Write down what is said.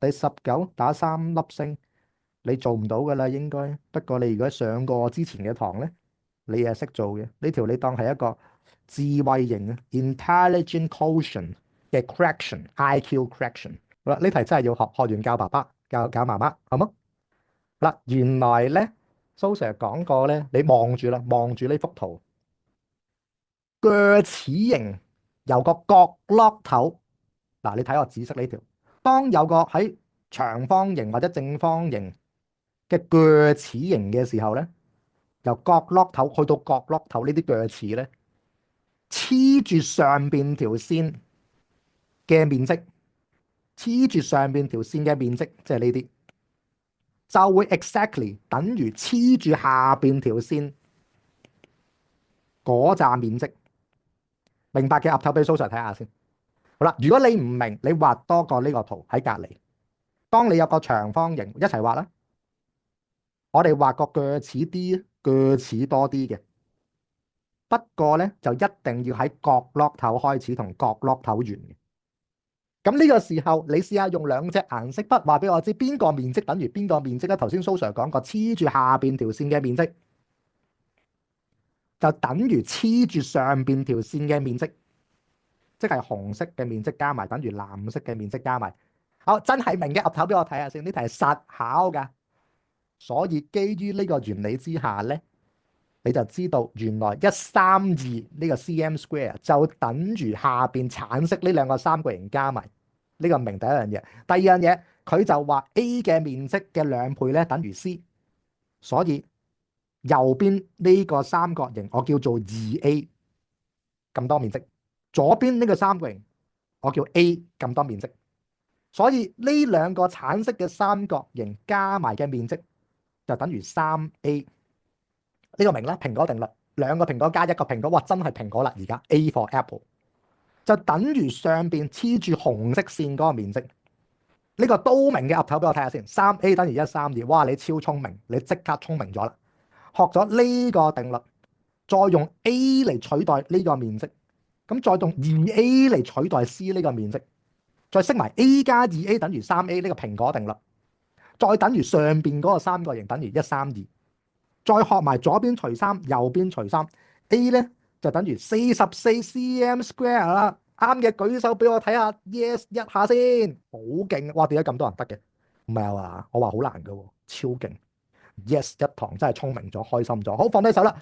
第19打3粒星，你做唔到噶啦，應該。不過你如果上過之前嘅堂咧，你係識做嘅。呢條你當係一個智慧型啊，intelligent quotient 嘅 correction，IQ correction。好啦，呢題真係要學，學完教爸爸，教媽媽，好冇？嗱，原來咧，蘇 Sir 講過咧，你望住啦，望住呢幅圖，鋸齒形由個角落頭，嗱，你睇我紫色呢條，當有個喺長方形或者正方形嘅鋸齒形嘅時候咧，由角落頭去到角落頭呢啲鋸齒咧，黐住上邊條線嘅面積，黐住上邊條線嘅面積，即係呢啲，就會 exactly 等於黐住下邊條線嗰紮面積。明白嘅岌頭俾蘇 Sir 睇下先。好啦，如果你唔明，你畫多個呢個圖喺隔離。當你有個長方形，一齊畫啦。我哋畫個鋸齒啲，鋸齒多啲嘅。不過咧，就一定要喺角落頭開始同角落頭完嘅。咁呢個時候，你試下用兩隻顏色筆話俾我知邊個面積等於邊個面積咧？頭先蘇 Sir 講過，黐住下邊條線嘅面積就等於黐住上邊條線嘅面積，即係紅色嘅面積加埋等於藍色嘅面積加埋。好，真係明嘅岌頭俾我睇下先。呢題係實考㗎，所以基於呢個原理之下咧，你就知道原來132呢個 cm square 就等於下邊橙色呢兩個三角形加埋。呢個明第一樣嘢。第二樣嘢，佢就話 A 嘅面積嘅兩倍咧等於 C，所以右邊呢個三角形我叫做 2A 咁多面積，左邊呢個三角形我叫 A 咁多面積，所以呢兩個橙色嘅三角形加埋嘅面積就等於 3A。呢個明啦，蘋果定律，兩個蘋果加一個蘋果，哇，真係蘋果啦！而家 A for apple 就等於上邊黐住紅色線嗰個面積。呢個都明嘅岌頭俾我睇下先。3A 等於132，哇！你超聰明，你即刻聰明咗啦。學咗呢個定律，再用 A 嚟取代呢個面積，咁再用 2A 嚟取代 C 呢個面積，再識埋 A 加 2A 等於 3A 呢個蘋果定律，再等於上邊嗰個三角形等於132。再學埋左邊除3，右邊除3 ，A 咧就等於44 cm square 啦。啱嘅舉手俾我睇下 ，yes 一下先，好勁！哇，點解咁多人得嘅？唔係啊，我話好難㗎喎，超勁！yes 一堂真係聰明咗，開心咗。好，放低手啦。